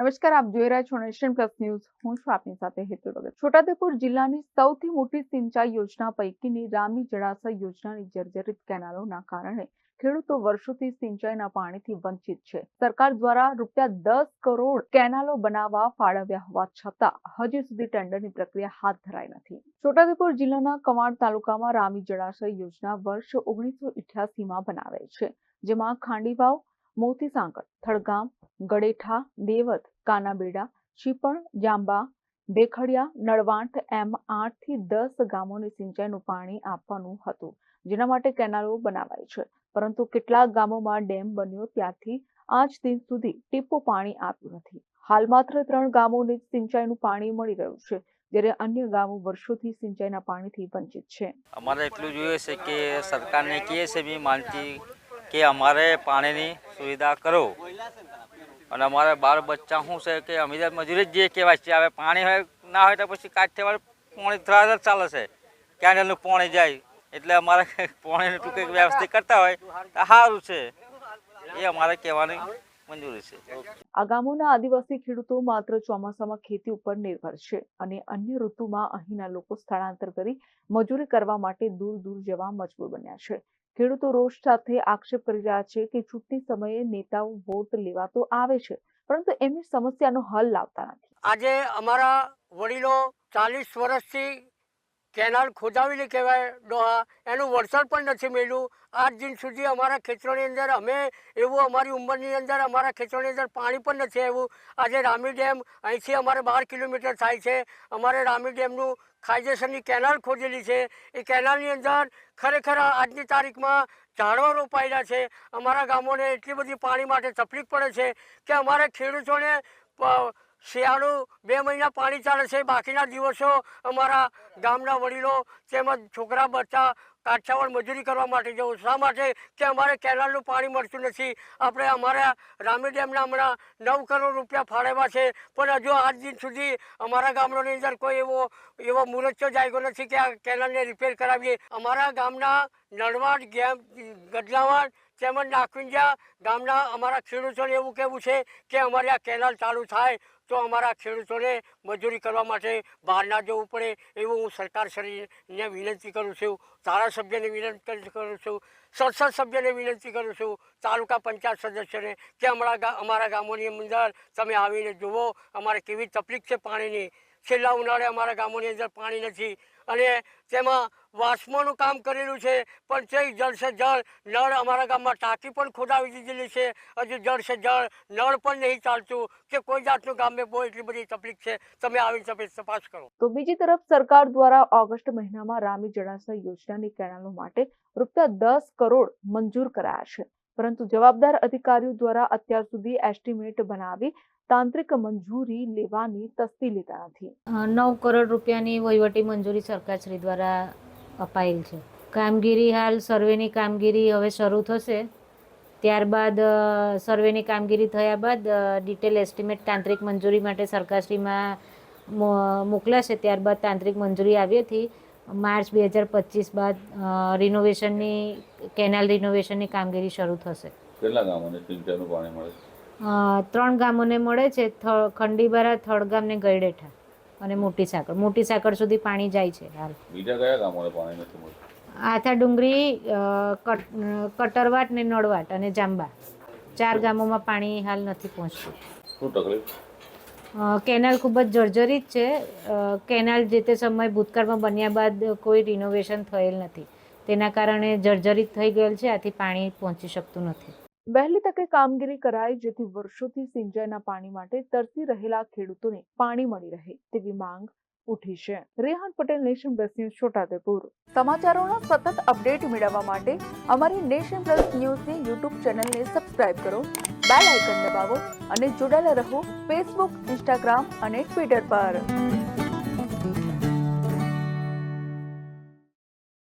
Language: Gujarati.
નમસ્કાર, આપ જોઈ રહ્યા છો નેશન પ્લસ ન્યૂઝ. હું છું આપની સાથે હેતુ વગર. છોટાઉદેપુર જિલ્લાની સૌથી મોટી સિંચાઈ યોજના પૈકીની રામી જળાશય યોજનાની જર્જરિત કેનાલોના કારણે ખેડૂતો વર્ષોથી સિંચાઈના પાણીથી વંચિત છે. સરકાર દ્વારા ₹10 કરોડ કેનાલો બનાવવા ફાળવ્યા હોવા છતાં હજી સુધી ટેન્ડરની પ્રક્રિયા હાથ ધરાઈ નથી. છોટાઉદેપુર જિલ્લાના કવાંટ તાલુકામાં રામી જળાશય યોજના વર્ષ 1988માં બનાવેલ છે, જેમાં ખાંડીવાવ, મોતી સાંકળ, થડગામ, ગડેઠા, દેવત, કાનાબેડા, શીપણ, જાંબા, ભેખડિયા, નળવાંટ એમ 8 થી 10 ગામોને સિંચાઈનું પાણી આપવાનું હતું, જેના માટે કેનાલો બનાવાઈ છે. પરંતુ કેટલાક ગામોમાં ડેમ બન્યો ત્યારથી આજ દિન સુધી ટીપું પાણી આપ્યું નથી. હાલ માત્ર 3 ગામોને સિંચાઈનું પાણી મળી રહ્યું છે, જ્યારે અન્ય ગામો વર્ષોથી સિંચાઈના પાણીથી વંચિત છે. અમારે એટલું જોઈએ છે કે સરકારને કહીએ છે બી માનતી કે અમારે પાણીની સુવિધા કરો, અને અમારે બાળ બચ્ચા શું છે કે અમે મજૂરી જ જે કહેવાય છે. હવે પાણી હોય ના હોય તો પછી કાઠિયાવાડ પાણી ત્રાસ જ ચાલે છે, કેનાલનું પાણી જાય એટલે અમારે પાણીનું ટૂંકી વ્યવસ્થિત કરતા હોય તો સારું છે, એ અમારે કહેવાની મંજૂરી છે. આ ગામોના આદિવાસી ખેડૂતો માત્ર ચોમાસામાં ખેતી ઉપર નિર્ભર છે અને અન્ય ઋતુમાં અહીંના લોકો સ્થળાંતર કરી મજૂરી કરવા માટે દૂર દૂર જવા મજબૂર બન્યા છે. ખેડૂતો રોષ સાથે આક્ષેપ કરી રહ્યા છે કે ચૂંટણી સમયે નેતાઓ વોટ લેવા તો આવે છે, પરંતુ એમની સમસ્યાનો હલ લાવતા નથી. આજે અમારા વડીલો 40 વર્ષથી કેનાલ ખોદાવેલી કહેવાય ડોહા, એનું વળતર પણ નથી મળ્યું. આજ દિન સુધી અમારા ખેતરોની અંદર અમે એવું અમારી ઉંમરની અંદર અમારા ખેતરોની અંદર પાણી પણ નથી આવ્યું. આજે રામી ડેમ અહીંથી અમારે 12 કિલોમીટર થાય છે. અમારે રામી ડેમનું કાયદેસરની કેનાલ ખોદેલી છે. એ કેનાલની અંદર ખરેખર આજની તારીખમાં ઝાડવા રોપાયેલા છે. અમારા ગામોને એટલી બધી પાણી માટે તકલીફ પડે છે કે અમારા ખેડૂતોને શિયાળુ 2 મહિના પાણી ચાલે છે, બાકીના દિવસો અમારા ગામના વડીલો તેમજ છોકરા બચ્ચા કાઠિયાવાડ મજૂરી કરવા માટે જવું. શા માટે? કે અમારે કેનાલનું પાણી મળતું નથી. આપણે અમારા રામી ડેમના હમણાં 9 કરોડ રૂપિયા ફાળવ્યા છે, પણ હજુ આજ દિન સુધી અમારા ગામડાની અંદર કોઈ એવો મુહૂર્ત જાગ્યો નથી કે આ કેનાલને રિપેર કરાવીએ. અમારા ગામના નળવાડ, ગઢલાવાડ તેમજ નાકવિંજા ગામના અમારા ખેડૂતોને એવું કહેવું છે કે અમારી આ કેનાલ ચાલુ થાય તો અમારા ખેડૂતોને મજૂરી કરવા માટે બહાર ના જવું પડે, એવું હું સરકારશ્રીને વિનંતી કરું છું. ધારાસભ્યને વિનંતી કરું છું, સંસદ સભ્યને વિનંતી કરું છું, તાલુકા પંચાયત સદસ્યને કે અમારા ગામોની અંદર તમે આવીને જુઓ અમારે કેવી તકલીફ છે પાણીની. છેલ્લા ઉનાળે અમારા ગામોની અંદર પાણી નથી અને તેમાં વાસ્મોનું કામ કરેલું છે, પણ તે જળ સે જળ નળ અમારા ગામમાં ટાંકી પણ ખોદાવી દીધેલી છે. હજુ જળ સે જળ નળ પણ નહીં ચાલતું કે કોઈ જાતનું ગામમાં બહુ એટલી બધી તકલીફ છે. તમે આવીને તપાસ કરો. તો બીજી તરફ સરકાર દ્વારા ઓગસ્ટ મહિનામાં રામી જળાશય યોજનાની કેનાલો માટે ₹10 કરોડ મંજૂર કરાયા છે, પરંતુ જવાબદાર અધિકારીઓ દ્વારા અત્યાર સુધી એસ્ટિમેટ બનાવી તાંત્રિક મંજૂરી લેવાની તસ્દી લેતા નથી. 9 કરોડ રૂપિયાની વહીવટી મંજૂરી સરકારશ્રી દ્વારા અપાયેલ છે. કામગીરી હાલ સર્વેની કામગીરી હવે શરૂ થશે. ત્યારબાદ સર્વેની કામગીરી થયા બાદ ડિટેલ એસ્ટિમેટ તાંત્રિક મંજૂરી માટે સરકારશ્રીમાં મોકલાશે. ત્યારબાદ તાંત્રિક મંજૂરી આવ્યાથી માર્ચ 2025 બાદ કેનાલ રિનોવેશનની કામગીરી શરૂ થશે. કેટલા ગામોને સિંચાઈનું પાણી મળે છે? 3 ગામોને મળે છે, ખંડીબારા, થડગામ ને ગયડેઠા અને મોટી સાંકળ. મોટી સાંકળ સુધી પાણી જાય છે હાલ. બીજા કયા ગામોને પાણી નથી મળતું? આથા ડુંગરી, કટરવાટ ને નળવાટ અને જાંબા 4 ગામોમાં પાણી હાલ નથી પહોંચતું. શું તકલીફ? કેનાલ ખૂબ જ જર્જરિત છે. કેનાલ જે તે સમય ભૂતકાળમાં બન્યા બાદ કોઈ રિનોવેશન થયેલ નથી, તેના કારણે જર્જરિત થઈ ગયેલ છે. આથી પાણી પહોંચી શકતું નથી. વહેલી તકે કામગીરી કરાય જેથી વર્ષોથી સિંચાઈના પાણી માટે તરસી રહેલા ખેડૂતોને પાણી મળી રહે તેવી માંગ ઉઠી છે. Rehan Patel, Nation Plus News, Chhota Udaipur. સમાચારોના સતત અપડેટ મેળવવા માટે અમારી નેશન પ્લસ ન્યૂઝની યુટ્યુબ ચેનલને સબસ્ક્રાઇબ કરો, બેલ આઇકન દબાવો અને જોડાયેલા રહો ફેસબુક, ઇન્સ્ટાગ્રામ અને ટ્વિટર પર.